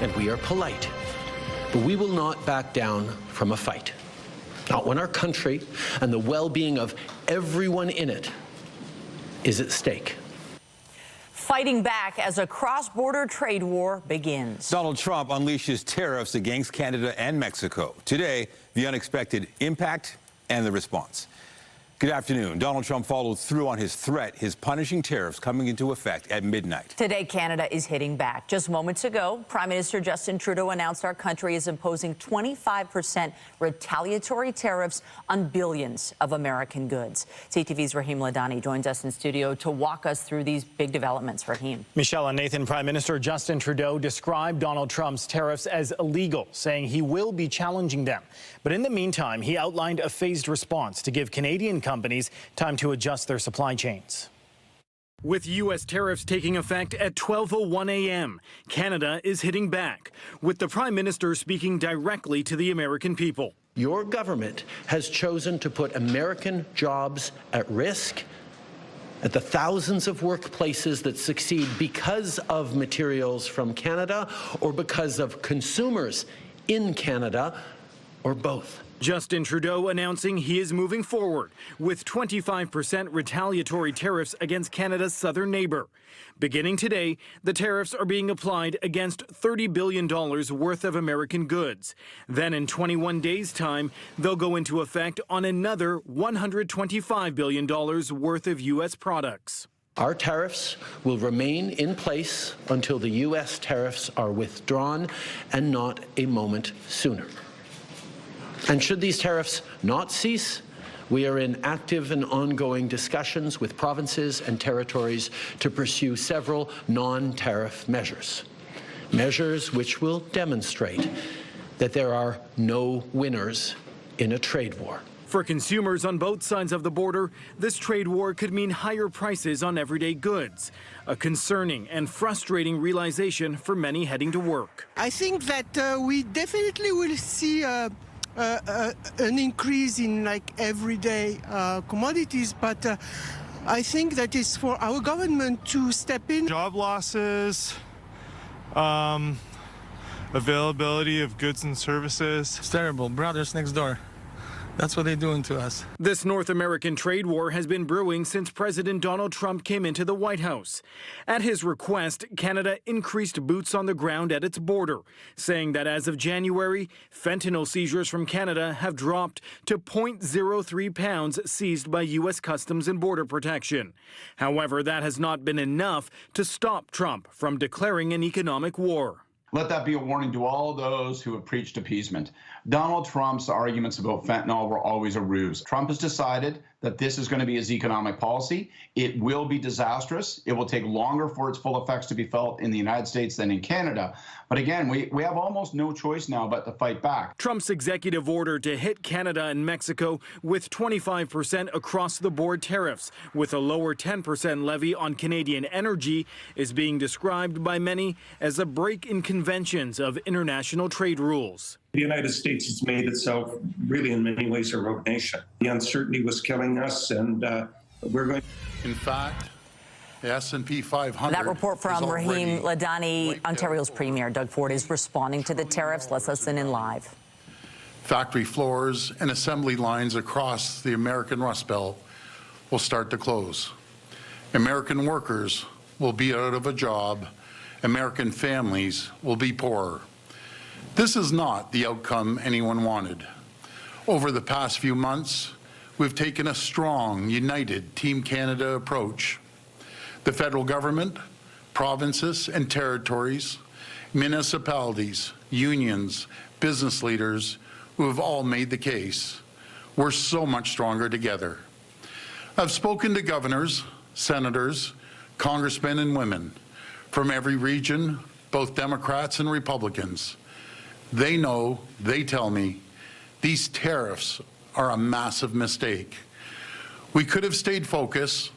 and we are polite. But we will not back down from a fight. Not when our country and the well-being of everyone in it is at stake. Fighting back as a cross-border trade war begins. Donald Trump unleashes tariffs against Canada and Mexico. Today, the unexpected impact and the response. Good afternoon. Donald Trump followed through on his threat, his punishing tariffs coming into effect at midnight. Today, Canada is hitting back. Just moments ago, Prime Minister Justin Trudeau announced our country is imposing 25% retaliatory tariffs on billions of American goods. CTV's Rahim Ladani joins us in studio to walk us through these big developments. Rahim. Michelle and Nathan, Prime Minister Justin Trudeau described Donald Trump's tariffs as illegal, saying he will be challenging them. But in the meantime, he outlined a phased response to give Canadian companies time to adjust their supply chains. With U.S. tariffs taking effect at 12:01 a.m., Canada is hitting back, with the Prime Minister speaking directly to the American people. Your government has chosen to put American jobs at risk, at the thousands of workplaces that succeed because of materials from Canada or because of consumers in Canada, or both. Justin Trudeau announcing he is moving forward with 25% retaliatory tariffs against Canada's southern neighbor. Beginning today, the tariffs are being applied against $30 billion worth of American goods. Then in 21 days' time, they'll go into effect on another $125 billion worth of U.S. products. Our tariffs will remain in place until the U.S. tariffs are withdrawn, and not a moment sooner. And should these tariffs not cease, we are in active and ongoing discussions with provinces and territories to pursue several non-tariff measures. Measures which will demonstrate that there are no winners in a trade war. For consumers on both sides of the border, this trade war could mean higher prices on everyday goods, a concerning and frustrating realization for many heading to work. I think that we definitely will see an increase in everyday commodities, but I think that it's for our government to step in. Job losses, availability of goods and services. It's terrible. Brothers next door. That's what they're doing to us. This North American trade war has been brewing since President Donald Trump came into the White House. At his request, Canada increased boots on the ground at its border, saying that as of January, fentanyl seizures from Canada have dropped to 0.03 pounds seized by U.S. Customs and Border Protection. However, that has not been enough to stop Trump from declaring an economic war. Let that be a warning to all those who have preached appeasement. Donald Trump's arguments about fentanyl were always a ruse. Trump has decided that this is going to be his economic policy. It will be disastrous. It will take longer for its full effects to be felt in the United States than in Canada. But again, we have almost no choice now but to fight back. Trump's executive order to hit Canada and Mexico with 25% across-the-board tariffs, with a lower 10% levy on Canadian energy, is being described by many as a break in conventions of international trade rules. The United States has made itself really in many ways a rogue nation. The uncertainty was killing us, and we're going. In fact, the S&P 500. That report from Rahim Ladani. Ontario's Premier Doug Ford is responding to the tariffs. Let's listen in live. Factory floors and assembly lines across the American Rust Belt will start to close. American workers will be out of a job. American families will be poorer. This is not the outcome anyone wanted. Over the past few months, we've taken a strong, united Team Canada approach. The federal government, provinces and territories, municipalities, unions, business leaders who have all made the case. We're so much stronger together. I've spoken to governors, senators, congressmen and women from every region, both Democrats and Republicans. They know, they tell me, these tariffs are a massive mistake. We could have stayed focused.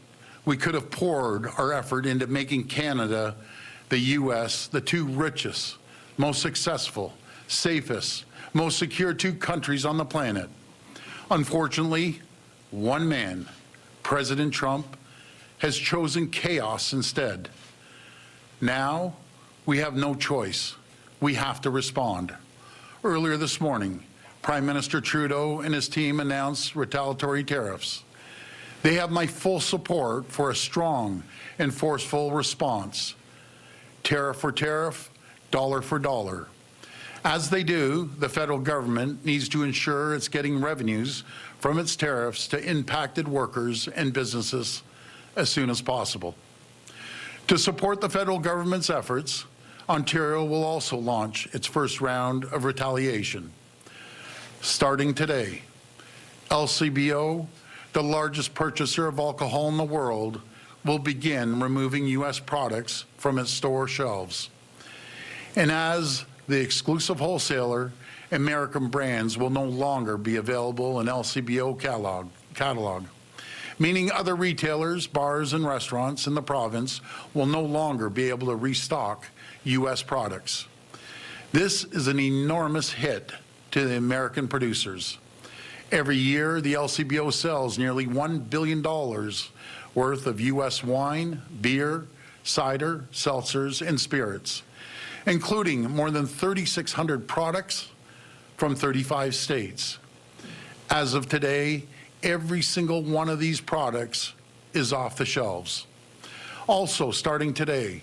We could have poured our effort into making Canada, the U.S., the two richest, most successful, safest, most secure two countries on the planet. Unfortunately, one man, President Trump, has chosen chaos instead. Now, we have no choice we have to respond. Earlier this morning, Prime Minister Trudeau and his team announced retaliatory tariffs. They have my full support for a strong and forceful response. Tariff for tariff, dollar for dollar. As they do, the federal government needs to ensure it's getting revenues from its tariffs to impacted workers and businesses as soon as possible. To support the federal government's efforts, Ontario will also launch its first round of retaliation. Starting today, LCBO, the largest purchaser of alcohol in the world, will begin removing U.S. products from its store shelves. And as the exclusive wholesaler, American brands will no longer be available in LCBO catalog, meaning other retailers, bars, and restaurants in the province will no longer be able to restock U.S. products. This is an enormous hit to the American producers. Every year, the LCBO sells nearly $1 billion worth of U.S. wine, beer, cider, seltzers, and spirits, including more than 3,600 products from 35 states. As of today, every single one of these products is off the shelves. Also, starting today,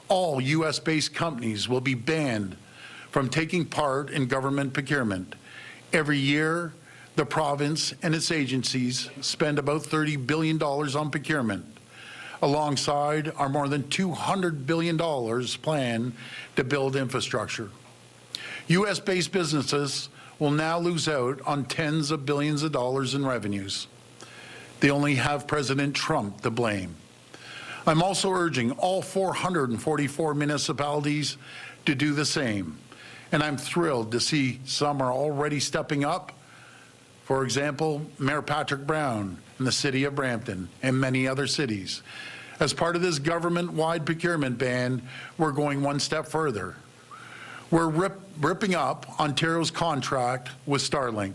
all U.S.-based companies will be banned from taking part in government procurement. Every year, the province and its agencies spend about $30 billion on procurement, alongside our more than $200 billion plan to build infrastructure. U.S.-based businesses will now lose out on tens of billions of dollars in revenues. They only have President Trump to blame. I'm also urging all 444 municipalities to do the same, and I'm thrilled to see some are already stepping up. For example, Mayor Patrick Brown in the city of Brampton and many other cities. As part of this government-wide procurement ban, we're going one step further. We're ripping up Ontario's contract with Starlink.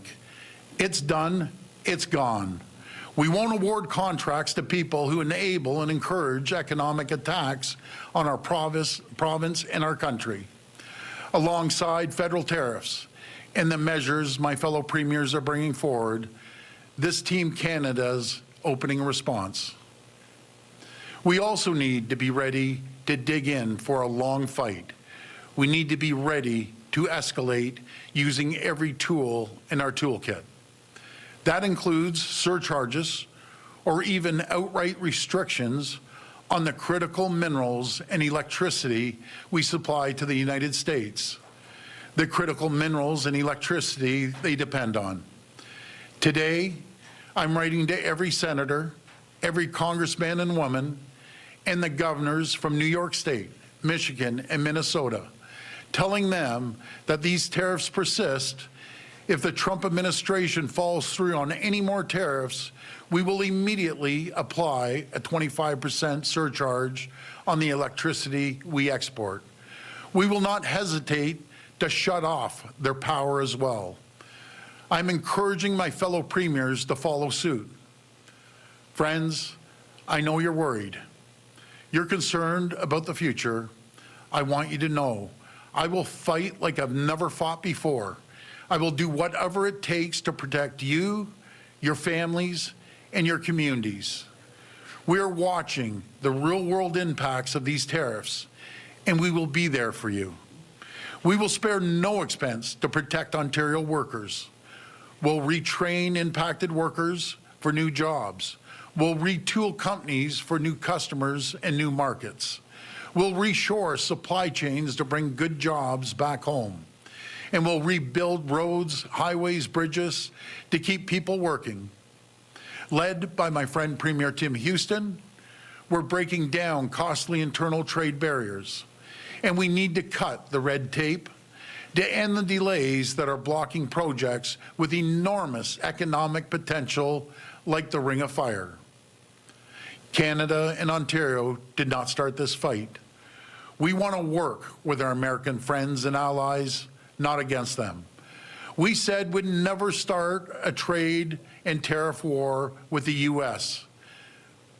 It's done, it's gone. We won't award contracts to people who enable and encourage economic attacks on our province and our country. Alongside federal tariffs and the measures my fellow premiers are bringing forward, this Team Canada's opening response. We also need to be ready to dig in for a long fight. We need to be ready to escalate using every tool in our toolkit. That includes surcharges or even outright restrictions on the critical minerals and electricity we supply to the United States. The critical minerals and electricity they depend on. Today, I'm writing to every senator, every congressman and woman, and the governors from New York State, Michigan, and Minnesota, telling them that these tariffs persist. If the Trump administration falls through on any more tariffs, we will immediately apply a 25% surcharge on the electricity we export. We will not hesitate to shut off their power as well. I'm encouraging my fellow premiers to follow suit. Friends, I know you're worried. You're concerned about the future. I want you to know I will fight like I've never fought before. I will do whatever it takes to protect you, your families, and your communities. We are watching the real-world impacts of these tariffs, and we will be there for you. We will spare no expense to protect Ontario workers. We'll retrain impacted workers for new jobs. We'll retool companies for new customers and new markets. We'll reshore supply chains to bring good jobs back home. And we'll rebuild roads, highways, bridges to keep people working. Led by my friend Premier Tim Houston, we're breaking down costly internal trade barriers. And we need to cut the red tape to end the delays that are blocking projects with enormous economic potential like the Ring of Fire. Canada and Ontario did not start this fight. We want to work with our American friends and allies, not against them. We said we'd never start a trade and tariff war with the U.S.,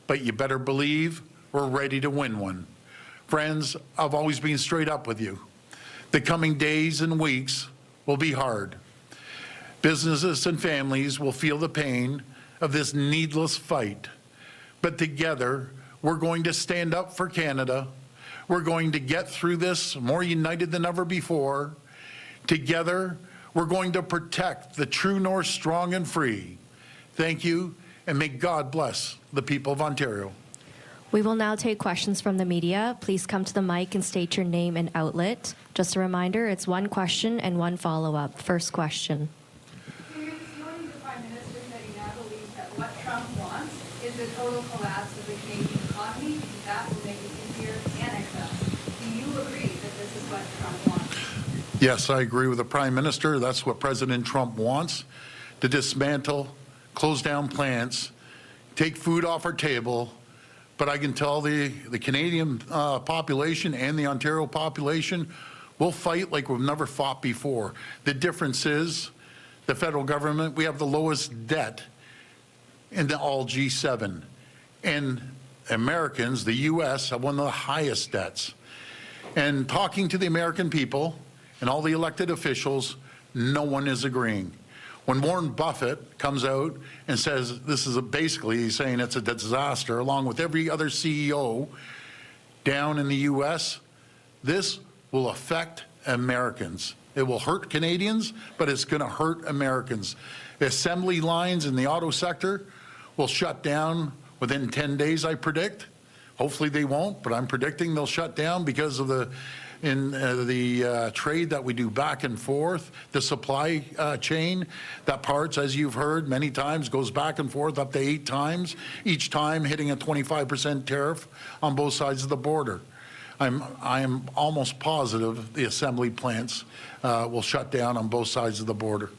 but you better believe we're ready to win one. Friends, I've always been straight up with you. The coming days and weeks will be hard. Businesses and families will feel the pain of this needless fight. But together, we're going to stand up for Canada. We're going to get through this more united than ever before. Together, we're going to protect the true north strong and free. Thank you, and may God bless the people of Ontario. We will now take questions from the media. Please come to the mic and state your name and outlet. Just a reminder, it's one question and one follow-up. First question. This morning, the Prime Minister said he now believes that what Trump wants is the total collapse of the Canadian economy, because that will make it easier to annex us. Do you agree that this is what Trump wants? Yes, I agree with the Prime Minister. That's what President Trump wants, to dismantle, close down plants, take food off our table. But I can tell the Canadian population and the Ontario population will fight like we've never fought before. The difference is the federal government, we have the lowest debt in the all G7. And Americans, the U.S., have one of the highest debts. And talking to the American people and all the elected officials, no one is agreeing. When Warren Buffett comes out and says this is basically, he's saying it's a disaster, along with every other CEO down in the U.S., this will affect Americans. It will hurt Canadians, but it's going to hurt Americans. The assembly lines in the auto sector will shut down within 10 days, I predict. Hopefully they won't, but I'm predicting they'll shut down because of the trade that we do back and forth, the supply chain, that parts, as you've heard many times, goes back and forth up to 8 times, each time hitting a 25% tariff on both sides of the border. I am almost positive the assembly plants will shut down on both sides of the border.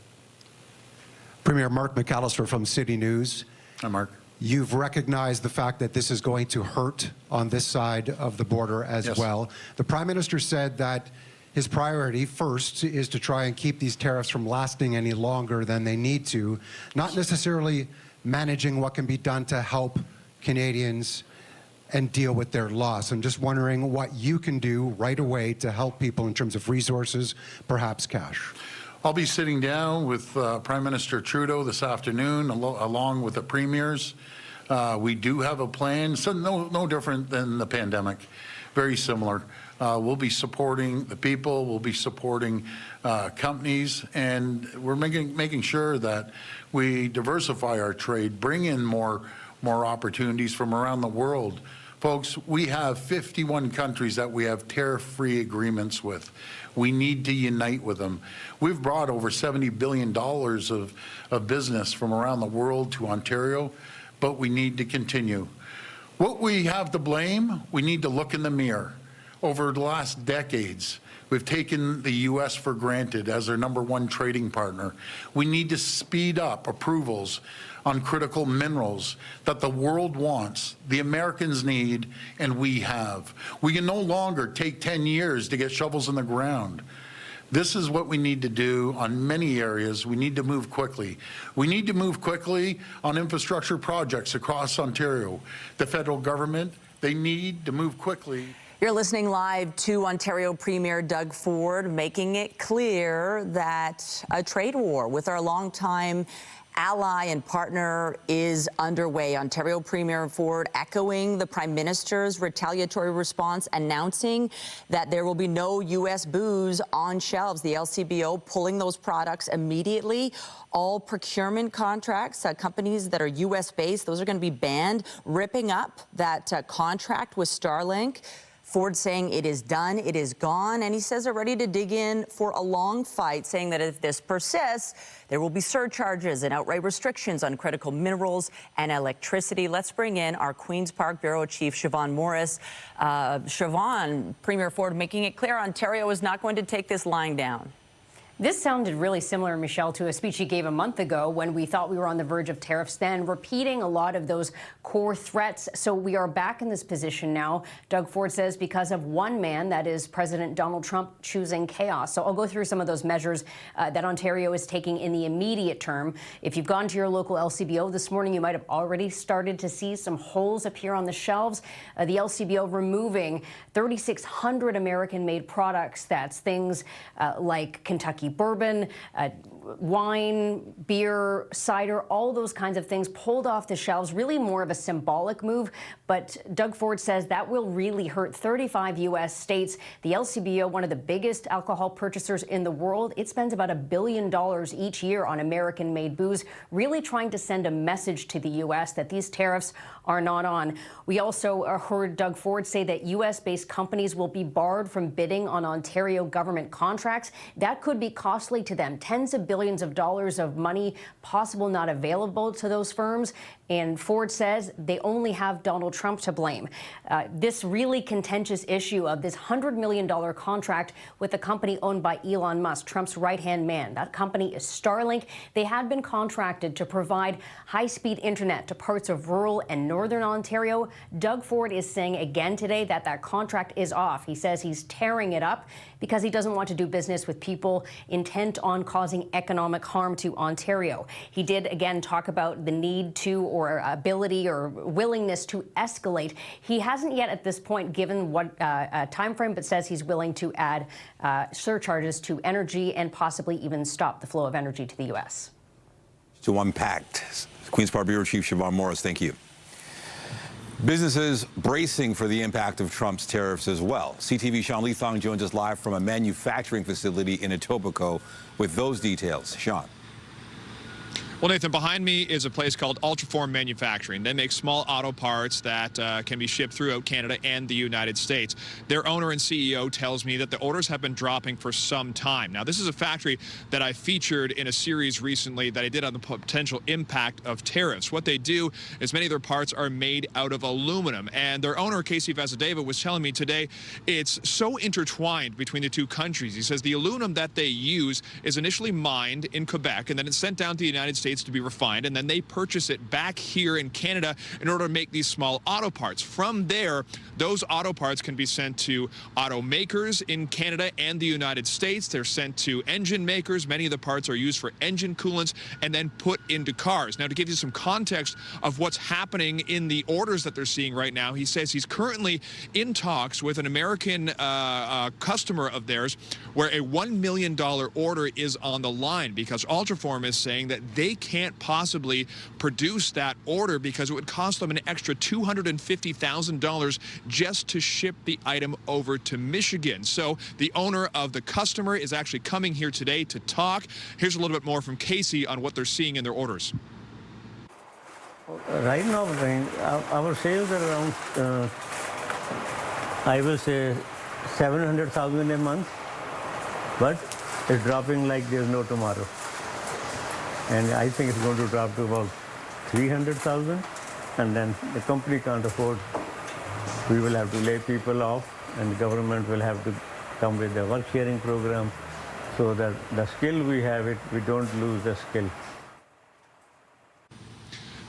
Premier Mark McAllister from CTV News. Hi, Mark. You've recognized the fact that this is going to hurt on this side of the border as Yes. well. The Prime Minister said that his priority first is to try and keep these tariffs from lasting any longer than they need to, not necessarily managing what can be done to help Canadians and deal with their loss. I'm just wondering what you can do right away to help people in terms of resources, perhaps cash. I'll be sitting down with Prime Minister Trudeau this afternoon, along with the premiers. We do have a plan, so no different than the pandemic, very similar. We'll be supporting the people, we'll be supporting companies, and we're making sure that we diversify our trade, bring in more opportunities from around the world. Folks, we have 51 countries that we have tariff-free agreements with. We need to unite with them. We've brought over $70 billion of business from around the world to Ontario, but we need to continue. What we have to blame, we need to look in the mirror. Over the last decades, we've taken the U.S. for granted as our #1 trading partner. We need to speed up approvals on critical minerals that the world wants, the Americans need, and we have. We can no longer take 10 years to get shovels in the ground. This is what we need to do on many areas. We need to move quickly. We need to move quickly on infrastructure projects across Ontario. The federal government, they need to move quickly. You're listening live to Ontario Premier Doug Ford making it clear that a trade war with our longtime ally and partner is underway. Ontario Premier Ford echoing the Prime Minister's retaliatory response, announcing that there will be no U.S. booze on shelves. The LCBO pulling those products immediately. All procurement contracts, companies that are U.S.-based, those are going to be banned, ripping up that contract with Starlink. Ford saying it is done, it is gone, and he says they're ready to dig in for a long fight, saying that if this persists, there will be surcharges and outright restrictions on critical minerals and electricity. Let's bring in our Queen's Park Bureau Chief, Siobhan Morris. Siobhan, Premier Ford making it clear Ontario is not going to take this lying down. This sounded really similar, Michelle, to a speech he gave a month ago when we thought we were on the verge of tariffs then, repeating a lot of those core threats. So we are back in this position now, Doug Ford says, because of one man, that is President Donald Trump, choosing chaos. So I'll go through some of those measures that Ontario is taking in the immediate term. If you've gone to your local LCBO this morning, you might have already started to see some holes appear on the shelves. The LCBO removing 3,600 American-made products. That's things like Kentucky bourbon, wine, beer, cider, all those kinds of things pulled off the shelves, really more of a symbolic move. But Doug Ford says that will really hurt 35 U.S. states. The LCBO, one of the biggest alcohol purchasers in the world, it spends about $1 billion each year on American-made booze, really trying to send a message to the U.S. that these tariffs are not on. We also heard Doug Ford say that U.S.-based companies will be barred from bidding on Ontario government contracts. That could be costly to them. Tens of billions of dollars of money possible not available to those firms. And Ford says they only have Donald Trump to blame. This really contentious issue of this $100 million contract with a company owned by Elon Musk, Trump's right-hand man. That company is Starlink. They had been contracted to provide high-speed internet to parts of rural and northern Ontario. Doug Ford is saying again today that that contract is off. He says he's tearing it up because he doesn't want to do business with people intent on causing economic harm to Ontario. He did again talk about the need to, or ability or willingness to escalate. He hasn't yet at this point given what time frame, but says he's willing to add surcharges to energy and possibly even stop the flow of energy to the U.S. So unpacked. Queen's Park Bureau Chief Siobhan Morris, thank you. Businesses bracing for the impact of Trump's tariffs as well. CTV Sean Leathong joins us live from a manufacturing facility in Etobicoke with those details. Sean. Well, Nathan, behind me is a place called Ultraform Manufacturing. They make small auto parts that can be shipped throughout Canada and the United States. Their owner and CEO tells me that the orders have been dropping for some time. Now, this is a factory that I featured in a series recently that I did on the potential impact of tariffs. What they do is many of their parts are made out of aluminum, and their owner, Casey Vasudeva, was telling me today it's so intertwined between the two countries. He says the aluminum that they use is initially mined in Quebec, and then it's sent down to the United States to be refined, and then they purchase it back here in Canada in order to make these small auto parts. From there, those auto parts can be sent to automakers in Canada and the United States. They're sent to engine makers. Many of the parts are used for engine coolants and then put into cars. Now, to give you some context of what's happening in the orders that they're seeing right now, he says he's currently in talks with an American customer of theirs where a $1 million order is on the line because Ultraform is saying that they can't possibly produce that order because it would cost them an extra $250,000 just to ship the item over to Michigan. So the owner of the customer is actually coming here today to talk. Here's a little bit more from Casey on what they're seeing in their orders. Right now, our sales are around, I will say, 700,000 a month, but it's dropping like there's no tomorrow. And I think it's going to drop to about 300,000, and then the company can't afford. We will have to lay people off, and the government will have to come with a work sharing program so that the skill we have, we don't lose the skill.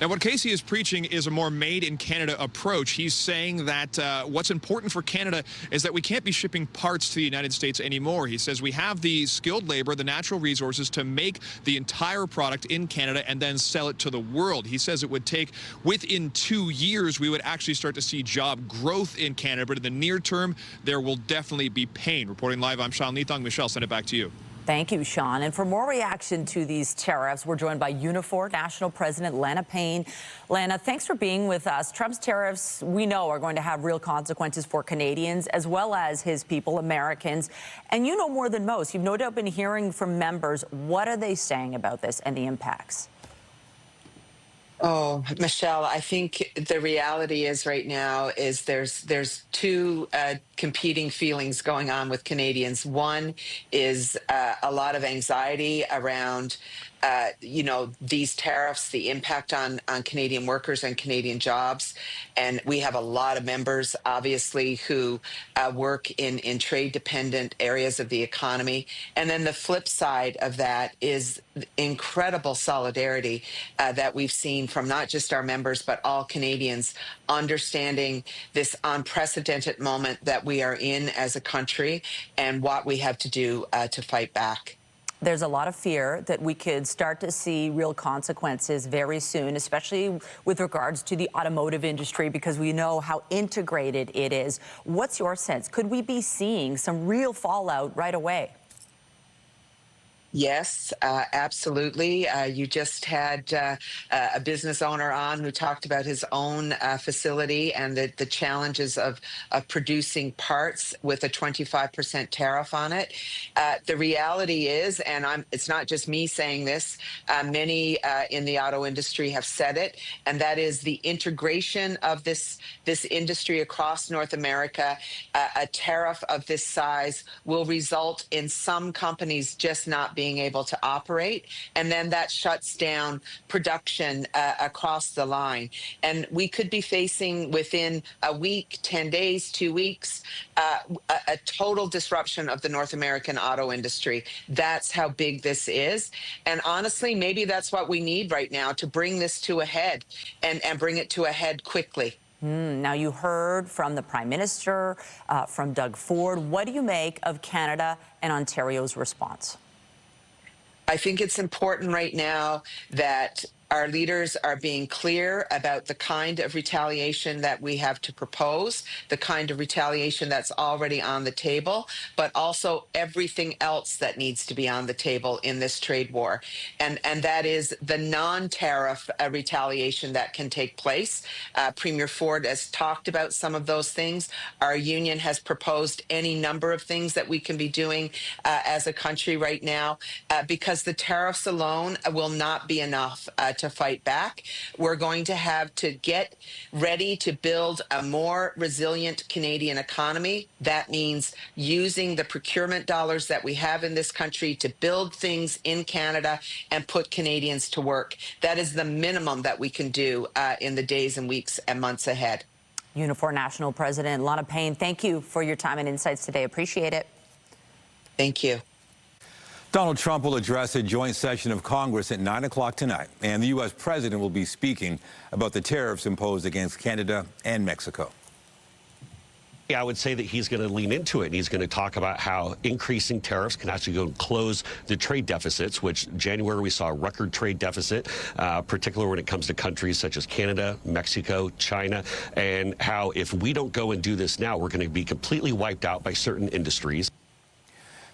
Now, what Casey is preaching is a more made-in-Canada approach. He's saying that what's important for Canada is that we can't be shipping parts to the United States anymore. He says we have the skilled labor, the natural resources to make the entire product in Canada and then sell it to the world. He says it would take, within 2 years, we would actually start to see job growth in Canada. But in the near term, there will definitely be pain. Reporting live, I'm Sean Leathong. Michelle, send it back to you. Thank you, Sean. And for more reaction to these tariffs, we're joined by Unifor National President Lana Payne. Lana, thanks for being with us. Trump's tariffs, we know, are going to have real consequences for Canadians as well as his people, Americans. And you know more than most. You've no doubt been hearing from members. What are they saying about this and the impacts? Oh, Michelle, I think the reality is right now is there's two competing feelings going on with Canadians. One is a lot of anxiety around these tariffs, the impact on Canadian workers and Canadian jobs. And we have a lot of members, obviously, who work in trade-dependent areas of the economy. And then the flip side of that is incredible solidarity that we've seen from not just our members, but all Canadians, understanding this unprecedented moment that we are in as a country and what we have to do to fight back. There's a lot of fear that we could start to see real consequences very soon, especially with regards to the automotive industry, because we know how integrated it is. What's your sense? Could we be seeing some real fallout right away? Yes, absolutely. You just had a business owner on who talked about his own facility and the challenges of producing parts with a 25% tariff on it. The reality is, and it's not just me saying this, many in the auto industry have said it, and that is the integration of this industry across North America. A tariff of this size will result in some companies just not being able to operate, and then that shuts down production across the line. And we could be facing within a week, 10 days, 2 weeks, a total disruption of the North American auto industry. That's how big this is. And honestly, maybe that's what we need right now to bring this to a head and bring it to a head quickly. Now, you heard from the Prime Minister, from Doug Ford. What do you make of Canada and Ontario's response? I think it's important right now that our leaders are being clear about the kind of retaliation that we have to propose, the kind of retaliation that's already on the table, but also everything else that needs to be on the table in this trade war. And that is the non-tariff retaliation that can take place. Premier Ford has talked about some of those things. Our union has proposed any number of things that we can be doing as a country right now, because the tariffs alone will not be enough to fight back. We're going to have to get ready to build a more resilient Canadian economy. That means using the procurement dollars that we have in this country to build things in Canada and put Canadians to work. That is the minimum that we can do in the days and weeks and months ahead. Unifor National President Lana Payne, thank you for your time and insights today. Appreciate it. Thank you. Donald Trump will address a joint session of Congress at 9 o'clock tonight, and the U.S. president will be speaking about the tariffs imposed against Canada and Mexico. I would say that he's going to lean into it, and he's going to talk about how increasing tariffs can actually go and close the trade deficits, which January we saw a record trade deficit, particularly when it comes to countries such as Canada, Mexico, China, and how if we don't go and do this now, we're going to be completely wiped out by certain industries.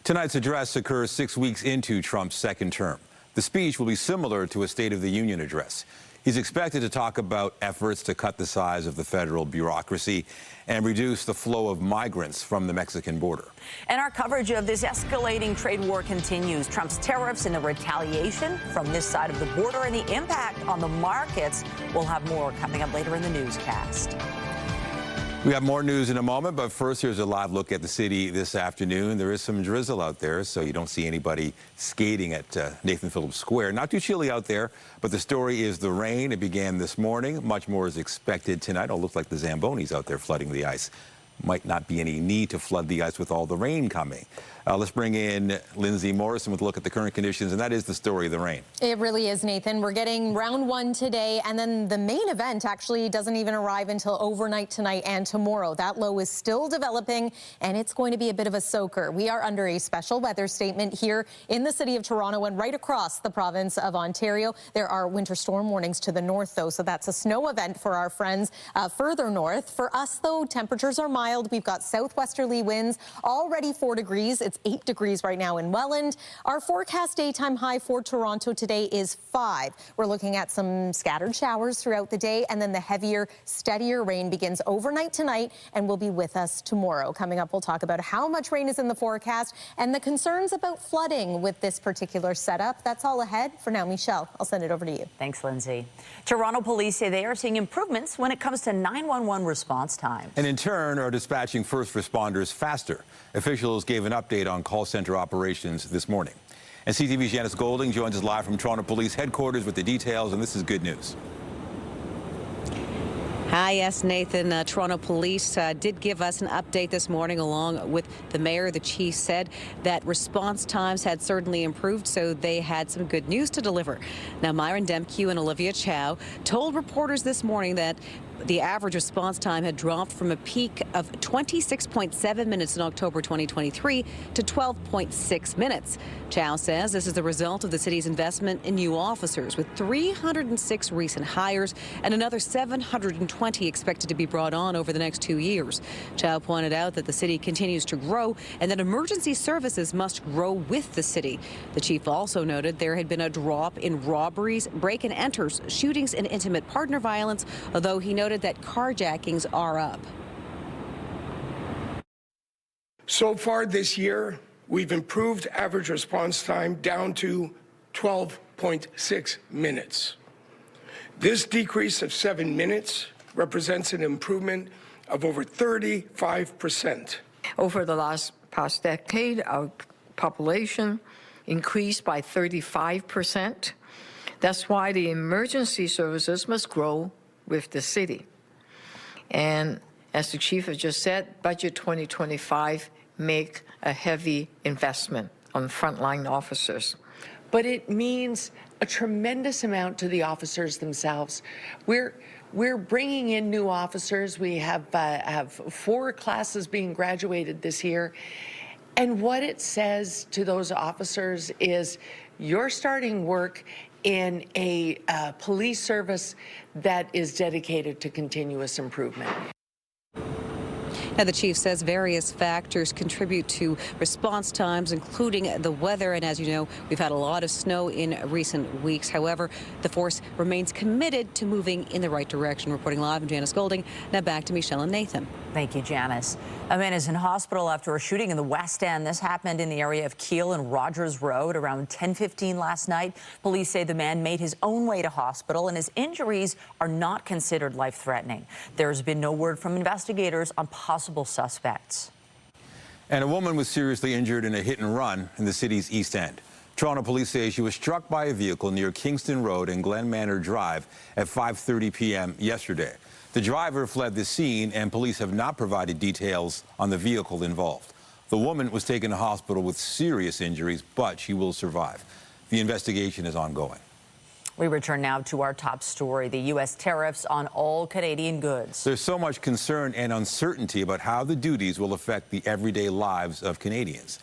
Tonight's address occurs 6 weeks into Trump's second term. The speech will be similar to a State of the Union address. He's expected to talk about efforts to cut the size of the federal bureaucracy and reduce the flow of migrants from the Mexican border. And our coverage of this escalating trade war continues. Trump's tariffs and the retaliation from this side of the border and the impact on the markets. We'll have more coming up later in the newscast. We have more news in a moment, but first, here's a live look at the city this afternoon. There is some drizzle out there, so you don't see anybody skating at Nathan Phillips Square. Not too chilly out there, but the story is the rain. It began this morning. Much more is expected tonight. It'll look like the Zambonis out there flooding the ice. Might not be any need to flood the ice with all the rain coming. Let's bring in Lindsay Morrison with a look at the current conditions, and that is the story of the rain. It really is, Nathan. We're getting round one today, and then the main event actually doesn't even arrive until overnight tonight and tomorrow. That low is still developing, and it's going to be a bit of a soaker. We are under a special weather statement here in the city of Toronto and right across the province of Ontario. There are winter storm warnings to the north, though, so that's a snow event for our friends further north. For us, though, temperatures are mild. We've got southwesterly winds, already 4 degrees. It's 8 degrees right now in Welland. Our forecast daytime high for Toronto today is 5. We're looking at some scattered showers throughout the day, and then the heavier, steadier rain begins overnight tonight and will be with us tomorrow. Coming up, we'll talk about how much rain is in the forecast and the concerns about flooding with this particular setup. That's all ahead. For now, Michelle, I'll send it over to you. Thanks, Lindsay. Toronto police say they are seeing improvements when it comes to 911 response times. And in turn, are dispatching first responders faster. Officials gave an update on call center operations this morning. And CTV's Janice Golding joins us live from Toronto Police Headquarters with the details, and this is good news. Hi, yes, Nathan. Toronto Police did give us an update this morning along with the mayor. The chief said that response times had certainly improved, so they had some good news to deliver. Now, Myron Demke and Olivia Chow told reporters this morning that the average response time had dropped from a peak of 26.7 minutes in October 2023 to 12.6 minutes. Chow says this is the result of the city's investment in new officers, with 306 recent hires and another 720 expected to be brought on over the next 2 years. Chow pointed out that the city continues to grow and that emergency services must grow with the city. The chief also noted there had been a drop in robberies, break-and-enters, shootings, and intimate partner violence, although he noted that carjackings are up. So far this year, we've improved average response time down to 12.6 minutes. This decrease of 7 minutes represents an improvement of over 35%. Over the past decade, our population increased by 35%. That's why the emergency services must grow with the city. And as the chief has just said, budget 2025 make a heavy investment on frontline officers. But it means a tremendous amount to the officers themselves. We're bringing in new officers. We have 4 classes being graduated this year. And what it says to those officers is you're starting work in a police service that is dedicated to continuous improvement. Now, the chief says various factors contribute to response times, including the weather. And as you know, we've had a lot of snow in recent weeks. However, the force remains committed to moving in the right direction. Reporting live, I'm Janice Golding. Now back to Michelle and Nathan. Thank you, Janice. A man is in hospital after a shooting in the West End. This happened in the area of Keele and Rogers Road around 10:15 last night. Police say the man made his own way to hospital and his injuries are not considered life-threatening. There's been no word from investigators on possible suspects. And a woman was seriously injured in a hit and run in the city's East End. Toronto police say she was struck by a vehicle near Kingston Road and Glen Manor Drive at 5:30 p.m. yesterday. The driver fled the scene, and police have not provided details on the vehicle involved. The woman was taken to hospital with serious injuries, but she will survive. The investigation is ongoing. We return now to our top story, the U.S. tariffs on all Canadian goods. There's so much concern and uncertainty about how the duties will affect the everyday lives of Canadians.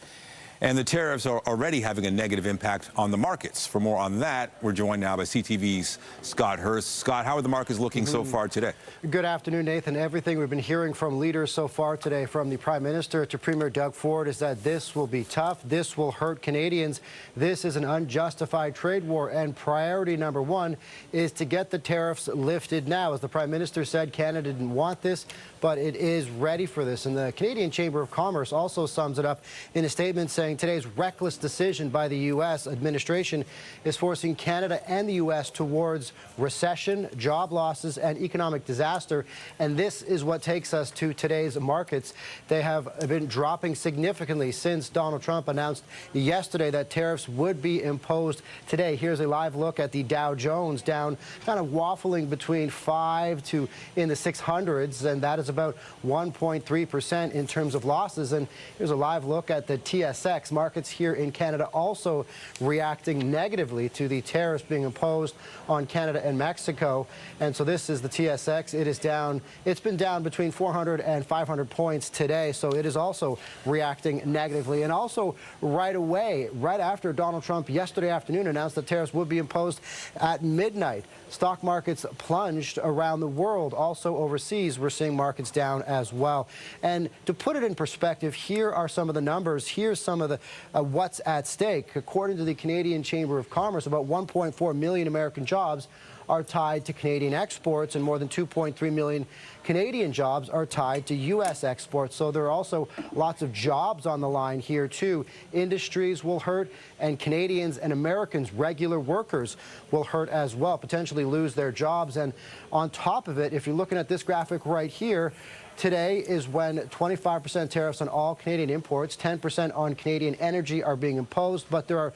And the tariffs are already having a negative impact on the markets. For more on that, we're joined now by CTV's Scott Hurst. Scott, how are the markets looking so far today? Good afternoon, Nathan. Everything we've been hearing from leaders so far today, from the Prime Minister to Premier Doug Ford, is that this will be tough. This will hurt Canadians. This is an unjustified trade war, and priority number one is to get the tariffs lifted now. As the Prime Minister said, Canada didn't want this, but it is ready for this. And the Canadian Chamber of Commerce also sums it up in a statement saying today's reckless decision by the U.S. administration is forcing Canada and the U.S. towards recession, job losses, and economic disaster. And this is what takes us to today's markets. They have been dropping significantly since Donald Trump announced yesterday that tariffs would be imposed today. Here's a live look at the Dow Jones, down kind of waffling between 5 to in the 600s, and that is about 1.3% in terms of losses. And here's a live look at the TSX. Markets here in Canada also reacting negatively to the tariffs being imposed on Canada and Mexico. And so this is the TSX. It is down. It's been down between 400 and 500 points today. So it is also reacting negatively. And also right away, right after Donald Trump yesterday afternoon announced that tariffs would be imposed at midnight, stock markets plunged around the world. Also overseas, we're seeing markets down as well. And to put it in perspective, here are some of the numbers. Here's some of the what's at stake. According to the Canadian Chamber of Commerce, about 1.4 million American jobs are tied to Canadian exports, and more than 2.3 million Canadian jobs are tied to U.S. exports. So there are also lots of jobs on the line here, too. Industries will hurt, and Canadians and Americans, regular workers, will hurt as well, potentially lose their jobs. And on top of it, if you're looking at this graphic right here, Today is when 25% tariffs on all Canadian imports, 10% on Canadian energy are being imposed, but there are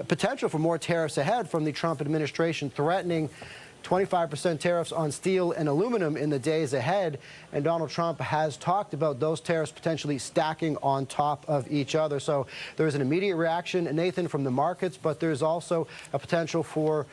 potential for more tariffs ahead from the Trump administration, threatening 25% tariffs on steel and aluminum in the days ahead. And Donald Trump has talked about those tariffs potentially stacking on top of each other. So there's an immediate reaction, Nathan, from the markets, but there's also a potential for,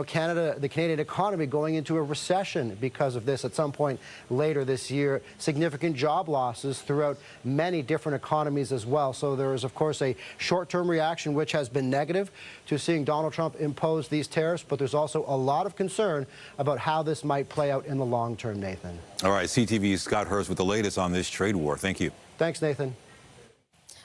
Canada, the Canadian economy going into a recession because of this at some point later this year. Significant job losses throughout many different economies as well. So there is, of course, a short-term reaction which has been negative to seeing Donald Trump impose these tariffs, but there's also a lot of concern about how this might play out in the long term, Nathan. All right, CTV's Scott Hurst with the latest on this trade war. Thank you. Thanks, Nathan.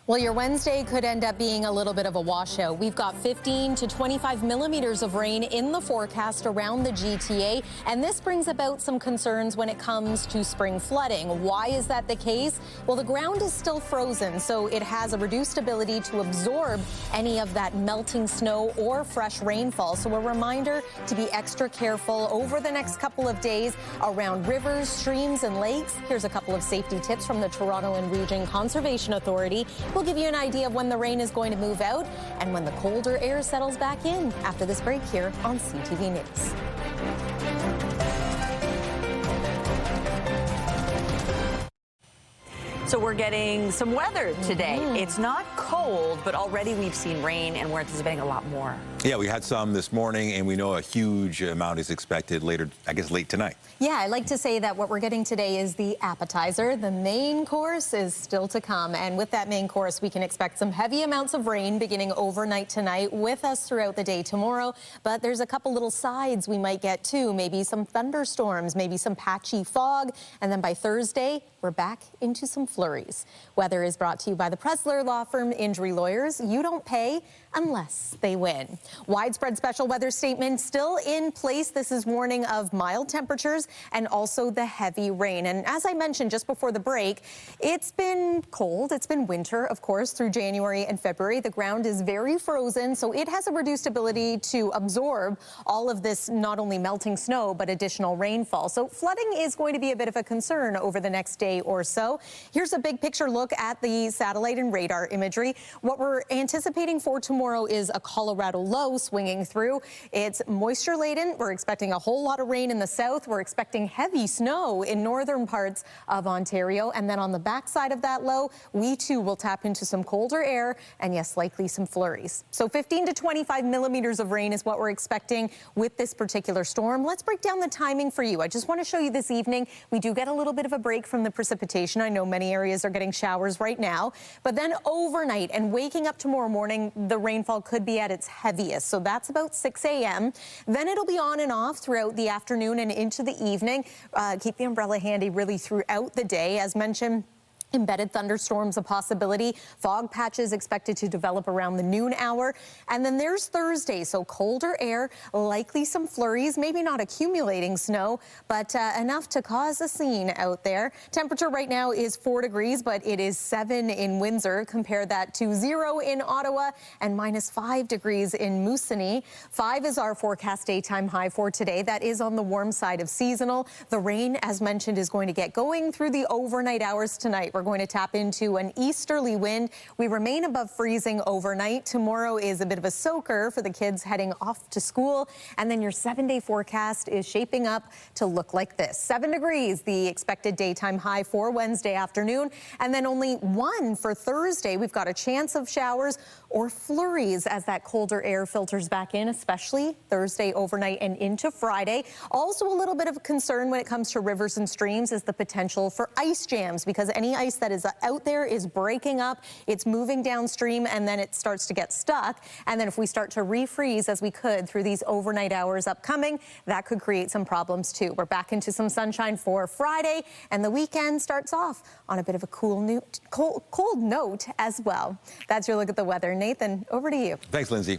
Well, your Wednesday could end up being a little bit of a washout. We've got 15 to 25 millimeters of rain in the forecast around the GTA, and this brings about some concerns when it comes to spring flooding. Why is that the case? Well, the ground is still frozen, so it has a reduced ability to absorb any of that melting snow or fresh rainfall. So a reminder to be extra careful over the next couple of days around rivers, streams, and lakes. Here's a couple of safety tips from the Toronto and Region Conservation Authority. We'll give you an idea of when the rain is going to move out and when the colder air settles back in after this break here on CTV News. So we're getting some weather today. It's not cold, but already we've seen rain, and we're anticipating a lot more. Yeah, we had some this morning, and we know a huge amount is expected later, I guess late tonight. Yeah, I like to say that what we're getting today is the appetizer. The main course is still to come. And with that main course, we can expect some heavy amounts of rain beginning overnight tonight with us throughout the day tomorrow. But there's a couple little sides we might get too. Maybe some thunderstorms, maybe some patchy fog. And then by Thursday, we're back into some flurries. Weather is brought to you by the Presler Law Firm Injury Lawyers. You don't pay unless they win. Widespread special weather statement still in place. This is warning of mild temperatures and also the heavy rain. And as I mentioned just before the break, it's been cold. It's been winter, of course, through January and February. The ground is very frozen, so it has a reduced ability to absorb all of this, not only melting snow, but additional rainfall. So flooding is going to be a bit of a concern over the next day or so. Here's a big picture look at the satellite and radar imagery. What we're anticipating for tomorrow is a Colorado low swinging through. It's moisture laden. We're expecting a whole lot of rain in the south. We're expecting heavy snow in northern parts of Ontario. And then on the backside of that low, we too will tap into some colder air and, yes, likely some flurries. So 15 to 25 millimeters of rain is what we're expecting with this particular storm. Let's break down the timing for you. I just want to show you this evening. We do get a little bit of a break from the precipitation. I know many areas are getting showers right now, but then overnight and waking up tomorrow morning, the rainfall could be at its heaviest. So that's about 6 a.m. Then it'll be on and off throughout the afternoon and into the evening. Keep the umbrella handy really throughout the day. As mentioned, embedded thunderstorms a possibility. Fog patches expected to develop around the noon hour. And then there's Thursday, so colder air, likely some flurries, maybe not accumulating snow, but enough to cause a scene out there. Temperature right now is 4 degrees, but it is 7 in Windsor. Compare that to 0 in Ottawa and -5 degrees in Moosonee. 5 is our forecast daytime high for today. That is on the warm side of seasonal. The rain, as mentioned, is going to get going through the overnight hours tonight. We're going to tap into an easterly wind. We remain above freezing overnight. Tomorrow is a bit of a soaker for the kids heading off to school. And then your 7-day forecast is shaping up to look like this. 7 degrees, the expected daytime high for Wednesday afternoon. And then only 1 for Thursday. We've got a chance of showers or flurries as that colder air filters back in, especially Thursday overnight and into Friday. Also a little bit of a concern when it comes to rivers and streams is the potential for ice jams, because any ice that is out there is breaking up, it's moving downstream, and then it starts to get stuck. And then if we start to refreeze, as we could through these overnight hours upcoming, that could create some problems too. We're back into some sunshine for Friday, and the weekend starts off on a bit of a cold note as well. That's your look at the weather. Nathan, over to you. Thanks, Lindsay.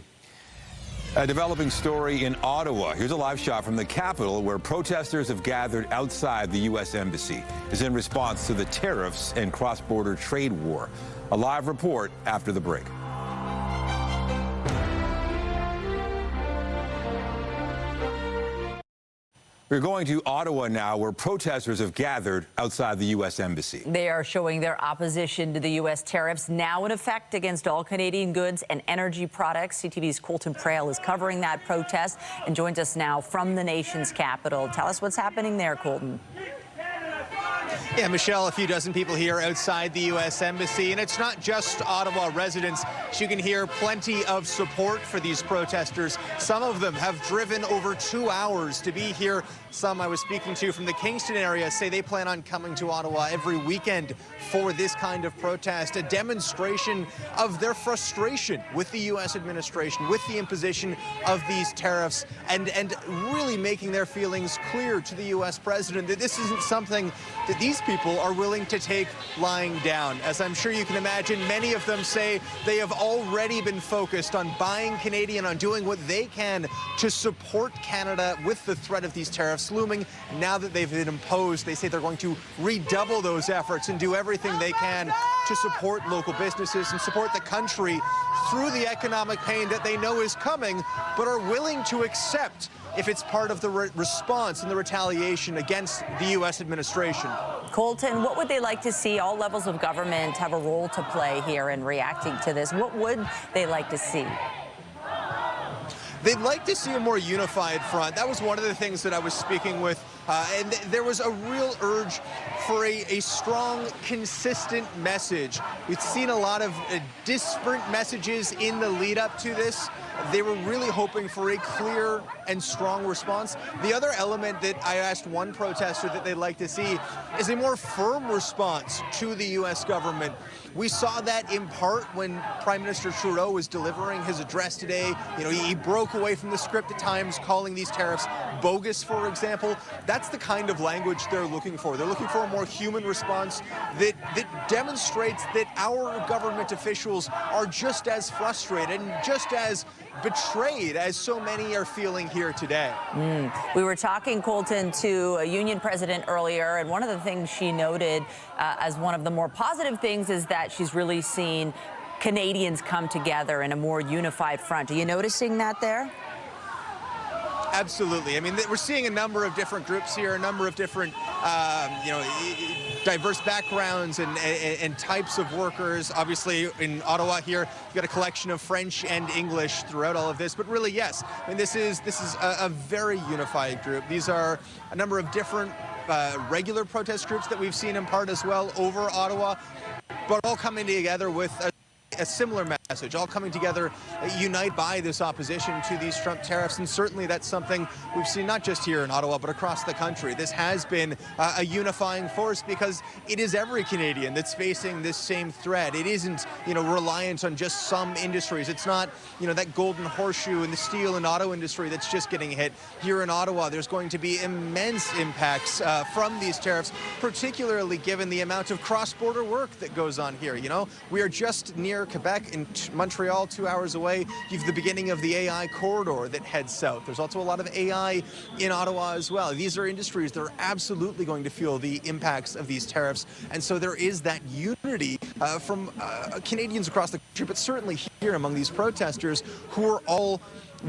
A developing story in Ottawa. Here's a live shot from the capital where protesters have gathered outside the U.S. Embassy. It's in response to the tariffs and cross-border trade war. A live report after the break. We're going to Ottawa now, where protesters have gathered outside the U.S. Embassy. They are showing their opposition to the U.S. tariffs now in effect against all Canadian goods and energy products. CTV's Colton Prale is covering that protest and joins us now from the nation's capital. Tell us what's happening there, Colton. Yeah, Michelle, a few dozen people here outside the U.S. Embassy, and it's not just Ottawa residents. You can hear plenty of support for these protesters. Some of them have driven over 2 hours to be here. Some I was speaking to from the Kingston area say they plan on coming to Ottawa every weekend for this kind of protest, a demonstration of their frustration with the U.S. administration, with the imposition of these tariffs, and really making their feelings clear to the U.S. president that this isn't something that these people are willing to take lying down. As I'm sure you can imagine, many of them say they have already been focused on buying Canadian, on doing what they can to support Canada with the threat of these tariffs looming. Now that they've been imposed, they say they're going to redouble those efforts and do everything they can to support local businesses and support the country through the economic pain that they know is coming, but are willing to accept if it's part of the response and the retaliation against the U.S. administration. Colton, what would they like to see? All levels of government have a role to play here in reacting to this. What would they like to see? They'd like to see a more unified front. That was one of the things that I was speaking with, and there was a real urge for a strong, consistent message. We've seen a lot of disparate messages in the lead up to this. They were really hoping for a clear and strong response. The other element that I asked one protester that they'd like to see is a more firm response to the U.S. government. We saw that in part when Prime Minister Trudeau was delivering his address today. You know, he broke away from the script at times, calling these tariffs bogus, for example. That's the kind of language they're looking for. They're looking for a more human response that demonstrates that our government officials are just as frustrated and just as betrayed as so many are feeling here today. We were talking, Colton, to a union president earlier, and one of the things she noted as one of the more positive things is that she's really seen Canadians come together in a more unified front. Are you noticing that there? Absolutely. I mean, we're seeing a number of different groups here, a number of different, diverse backgrounds and types of workers. Obviously, in Ottawa here, you've got a collection of French and English throughout all of this. But really, yes, I mean, this is a very unified group. These are a number of different regular protest groups that we've seen in part as well over Ottawa, but all coming together with a similar message, all coming together, unite by this opposition to these Trump tariffs. And certainly that's something we've seen not just here in Ottawa, but across the country. This has been a unifying force because it is every Canadian that's facing this same threat. It isn't, reliant on just some industries. It's not, that golden horseshoe in the steel and auto industry that's just getting hit. Here in Ottawa, there's going to be immense impacts from these tariffs, particularly given the amount of cross-border work that goes on here. We are just near Quebec and Montreal, 2 hours away. You've the beginning of the AI corridor that heads south. There's also a lot of AI in Ottawa as well. These are industries that are absolutely going to feel the impacts of these tariffs. And so there is that unity from Canadians across the country, but certainly here among these protesters who are all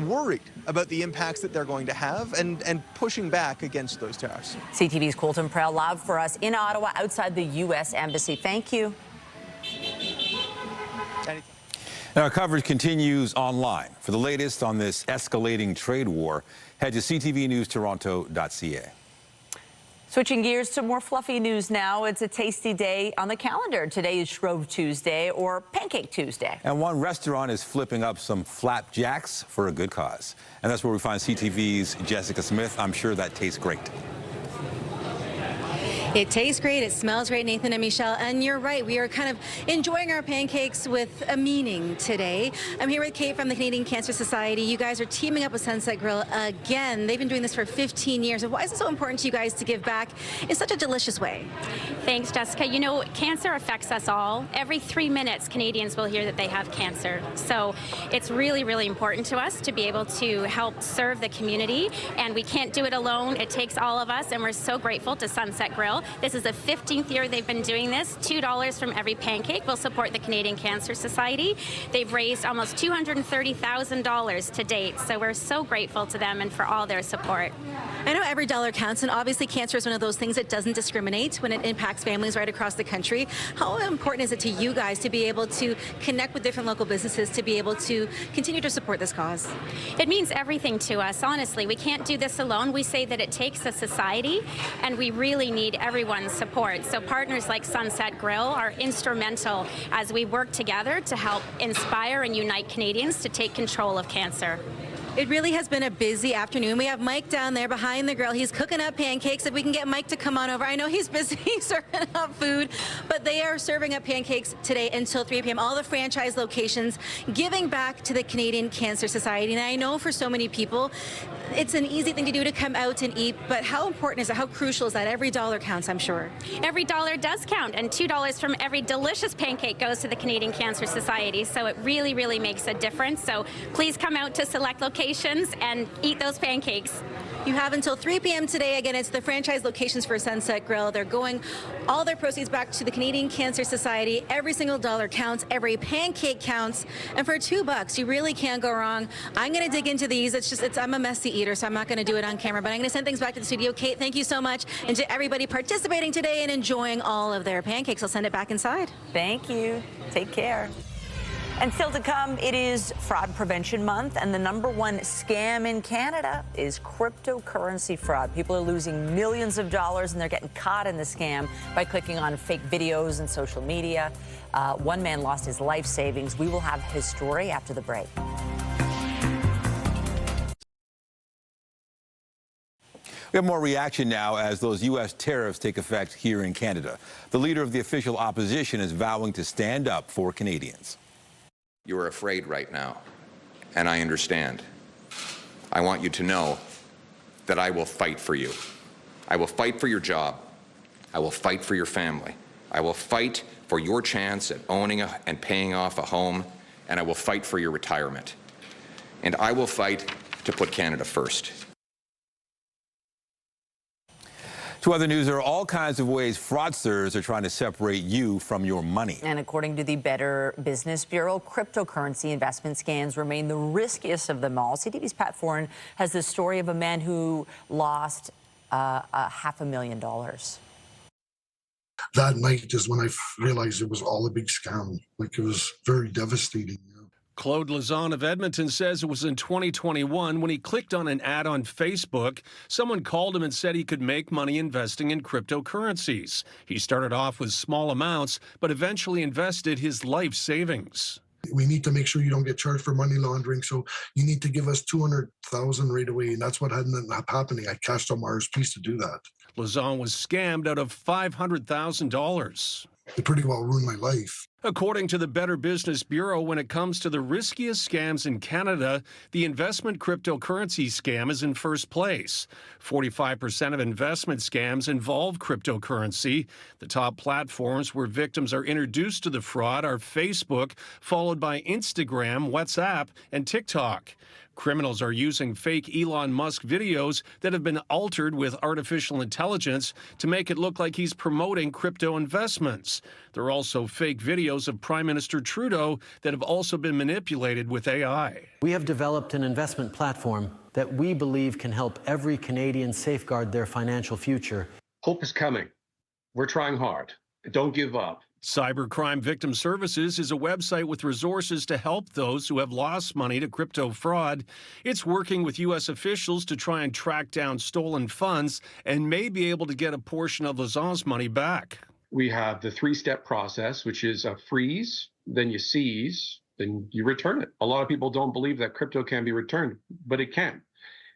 worried about the impacts that they're going to have and pushing back against those tariffs. CTV's Colton Prale live for us in Ottawa outside the U.S. Embassy. Thank you. Now, our coverage continues online. For the latest on this escalating trade war, head to ctvnewstoronto.ca. Switching gears to more fluffy news now. It's a tasty day on the calendar. Today is Shrove Tuesday or Pancake Tuesday. And one restaurant is flipping up some flapjacks for a good cause. And that's where we find CTV's Jessica Smith. I'm sure that tastes great. It tastes great, it smells great, Nathan and Michelle, and you're right, we are kind of enjoying our pancakes with a meaning today. I'm here with Kate from the Canadian Cancer Society. You guys are teaming up with Sunset Grill again. They've been doing this for 15 years. Why is it so important to you guys to give back in such a delicious way? Thanks, Jessica. Cancer affects us all. Every 3 minutes, Canadians will hear that they have cancer. So it's really, really important to us to be able to help serve the community, and we can't do it alone. It takes all of us, and we're so grateful to Sunset Grill well. This is the 15th year they've been doing this. $2 from every pancake will support the Canadian Cancer Society. They've raised almost $230,000 to date, so we're so grateful to them and for all their support. I know every dollar counts, and obviously cancer is one of those things that doesn't discriminate when it impacts families right across the country. How important is it to you guys to be able to connect with different local businesses to be able to continue to support this cause? It means everything to us, honestly. We can't do this alone. We say that it takes a society, and we really need everyone's support. So partners like Sunset Grill are instrumental as we work together to help inspire and unite Canadians to take control of cancer. It really has been a busy afternoon. We have Mike down there behind the grill. He's cooking up pancakes. If we can get Mike to come on over. I know he's busy serving up food, but they are serving up pancakes today until 3 p.m. All the franchise locations giving back to the Canadian Cancer Society. And I know for so many people, it's an easy thing to do to come out and eat, but how important is it? How crucial is that? Every dollar counts, I'm sure. Every dollar does count, and $2 from every delicious pancake goes to the Canadian Cancer Society, so it really, really makes a difference. So please come out to select locations and eat those pancakes. You have until 3 p.m. today. Again, it's the franchise locations for Sunset Grill. They're going all their proceeds back to the Canadian Cancer Society. Every single dollar counts. Every pancake counts. And for $2, you really can't go wrong. I'm going to dig into these. I'm a messy eater, so I'm not going to do it on camera, but I'm going to send things back to the studio. Kate, thank you so much. And to everybody participating today and enjoying all of their pancakes, I'll send it back inside. Thank you. Take care. And still to come, it is Fraud Prevention Month, and the #1 scam in Canada is cryptocurrency fraud. People are losing millions of dollars, and they're getting caught in the scam by clicking on fake videos and social media. One man lost his life savings. We will have his story after the break. We have more reaction now as those U.S. tariffs take effect here in Canada. The leader of the official opposition is vowing to stand up for Canadians. You are afraid right now, and I understand. I want you to know that I will fight for you. I will fight for your job. I will fight for your family. I will fight for your chance at owning and paying off a home, and I will fight for your retirement. And I will fight to put Canada first. To other news, there are all kinds of ways fraudsters are trying to separate you from your money. And according to the Better Business Bureau, cryptocurrency investment scams remain the riskiest of them all. CTV's Pat Foran has the story of a man who lost $500,000. That night is when I realized it was all a big scam. Like, it was very devastating. Claude Leathong of Edmonton says it was in 2021 when he clicked on an ad on Facebook. Someone called him and said he could make money investing in cryptocurrencies. He started off with small amounts, but eventually invested his life savings. We need to make sure you don't get charged for money laundering, so you need to give us $200,000 right away, and that's what ended up happening. I cashed out my RSPs to do that. Leathong was scammed out of $500,000. It pretty well ruined my life. According to the Better Business Bureau, when it comes to the riskiest scams in Canada, the investment cryptocurrency scam is in first place. 45% of investment scams involve cryptocurrency. The top platforms where victims are introduced to the fraud are Facebook, followed by Instagram, WhatsApp, and TikTok. Criminals are using fake Elon Musk videos that have been altered with artificial intelligence to make it look like he's promoting crypto investments. There are also fake videos of Prime Minister Trudeau that have also been manipulated with AI. We have developed an investment platform that we believe can help every Canadian safeguard their financial future. Hope is coming. We're trying hard. Don't give up. Cybercrime Victim Services is a website with resources to help those who have lost money to crypto fraud. It's working with U.S. officials to try and track down stolen funds and may be able to get a portion of Leathong's money back. We have the three-step process, which is a freeze, then you seize, then you return it. A lot of people don't believe that crypto can be returned, but it can.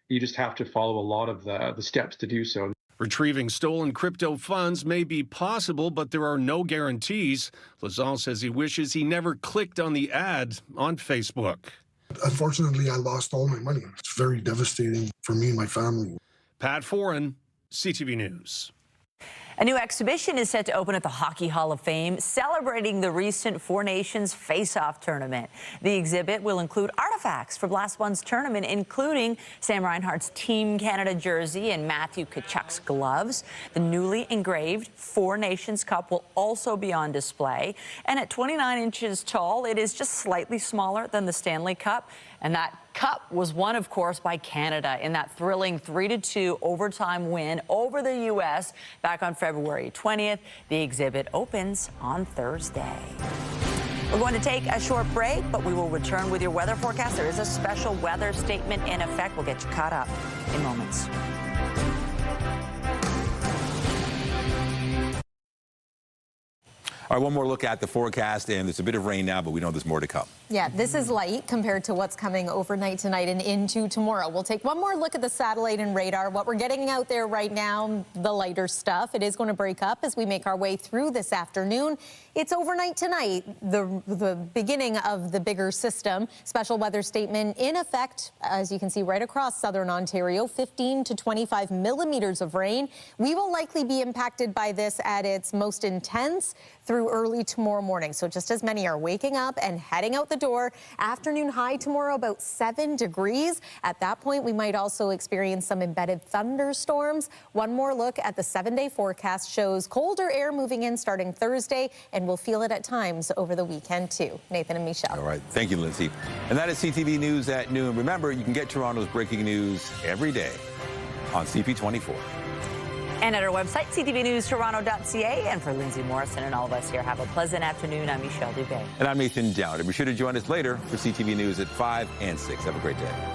You just have to follow a lot of the steps to do so. Retrieving stolen crypto funds may be possible, but there are no guarantees. Leathong says he wishes he never clicked on the ad on Facebook. Unfortunately, I lost all my money. It's very devastating for me and my family. Pat Foran, CTV News. A new exhibition is set to open at the Hockey Hall of Fame, celebrating the recent Four Nations Face-Off tournament. The exhibit will include artifacts from last month's tournament, including Sam Reinhart's Team Canada jersey and Matthew Tkachuk's gloves. The newly engraved Four Nations Cup will also be on display. And at 29 inches tall, it is just slightly smaller than the Stanley Cup. And that cup was won, of course, by Canada in that thrilling 3-2 overtime win over the U.S. back on February 20th. The exhibit opens on Thursday. We're going to take a short break, but we will return with your weather forecast. There is a special weather statement in effect. We'll get you caught up in moments. All right, one more look at the forecast, and there's a bit of rain now, but we know there's more to come. Yeah, this is light compared to what's coming overnight tonight and into tomorrow. We'll take one more look at the satellite and radar. What we're getting out there right now, the lighter stuff, it is going to break up as we make our way through this afternoon. It's overnight tonight, the beginning of the bigger system. Special weather statement in effect, as you can see right across southern Ontario, 15 to 25 millimeters of rain. We will likely be impacted by this at its most intense through early tomorrow morning. So just as many are waking up and heading out the door. Afternoon high tomorrow about 7 degrees. At that point, we might also experience some embedded thunderstorms. One more look at the 7-day forecast shows colder air moving in starting Thursday, and we'll feel it at times over the weekend too. Nathan and Michelle. All right. Thank you, Lindsay. And that is CTV News at noon. Remember, you can get Toronto's breaking news every day on CP24. And at our website, ctvnewstoronto.ca. And for Lindsay Morrison and all of us here, have a pleasant afternoon. I'm Michelle Dubé. And I'm Nathan Dowd. And be sure to join us later for CTV News at 5 and 6. Have a great day.